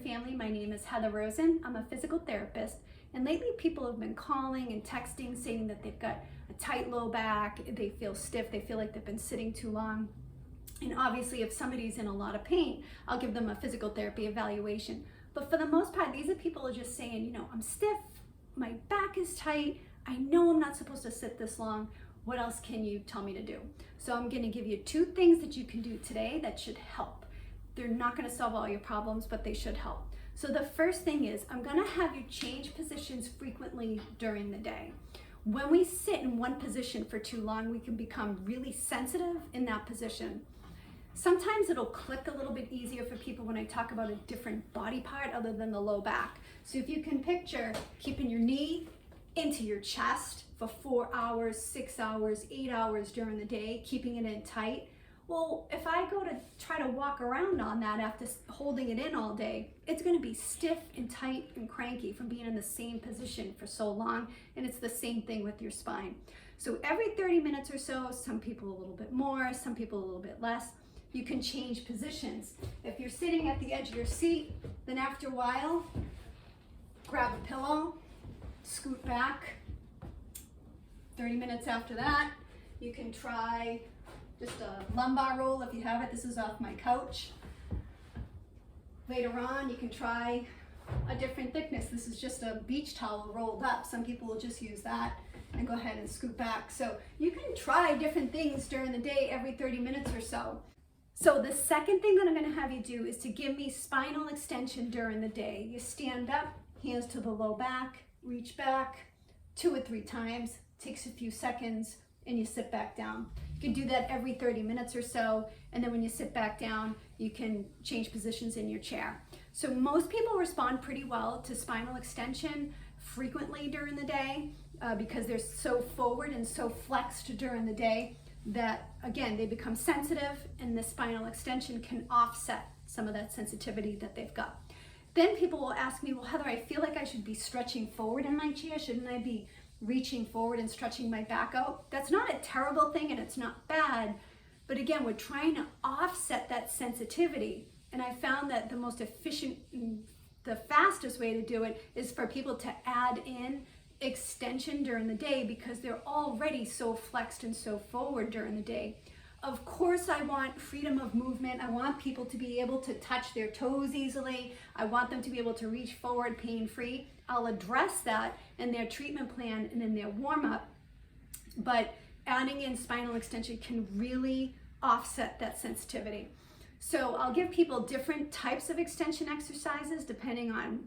family. My name is Heather Rosen. I'm a physical therapist, and lately people have been calling and texting saying that they've got a tight low back, they feel stiff, they feel like they've been sitting too long. And obviously if somebody's in a lot of pain, I'll give them a physical therapy evaluation. But for the most part, these are people who are just saying, you know, I'm stiff, my back is tight, I know I'm not supposed to sit this long. What else can you tell me to do? So I'm gonna give you 2 things that you can do today that should help. They're not gonna solve all your problems, but they should help. So the first thing is, I'm gonna have you change positions frequently during the day. When we sit in one position for too long, we can become really sensitive in that position. Sometimes it'll click a little bit easier for people when I talk about a different body part other than the low back. So if you can picture keeping your knee into your chest for 4 hours, 6 hours, 8 hours during the day, keeping it in tight. Well, if I go to try to walk around on that after holding it in all day, it's gonna be stiff and tight and cranky from being in the same position for so long, and it's the same thing with your spine. So every 30 minutes or so, some people a little bit more, some people a little bit less, you can change positions. If you're sitting at the edge of your seat, then after a while, grab a pillow, scoot back. 30 minutes after that, you can try just a lumbar roll if you have it. This is off my couch. Later on, you can try a different thickness. This is just a beach towel rolled up. Some people will just use that and go ahead and scoot back. So you can try different things during the day every 30 minutes or so. So the second thing that I'm gonna have you do is to give me spinal extension during the day. You stand up, hands to the low back, reach back 2 or 3 times, takes a few seconds, and you sit back down. You can do that every 30 minutes or so, and then when you sit back down, you can change positions in your chair. So most people respond pretty well to spinal extension frequently during the day because they're so forward and so flexed during the day that, again, they become sensitive, and the spinal extension can offset some of that sensitivity that they've got. Then people will ask me, well, Heather, I feel like I should be stretching forward in my chair. Shouldn't I be reaching forward and stretching my back out? That's not a terrible thing, and it's not bad. But again, we're trying to offset that sensitivity. And I found that the most efficient, the fastest way to do it is for people to add in extension during the day because they're already so flexed and so forward during the day. Of course, I want freedom of movement. I want people to be able to touch their toes easily. I want them to be able to reach forward pain-free. I'll address that in their treatment plan and in their warm-up, but adding in spinal extension can really offset that sensitivity. So I'll give people different types of extension exercises depending on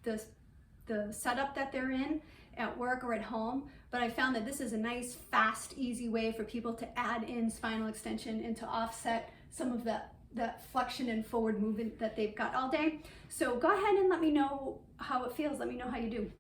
the setup that they're in at work or at home, but I found that this is a nice, fast, easy way for people to add in spinal extension and to offset some of that flexion and forward movement that they've got all day. So go ahead and let me know how it feels. Let me know how you do.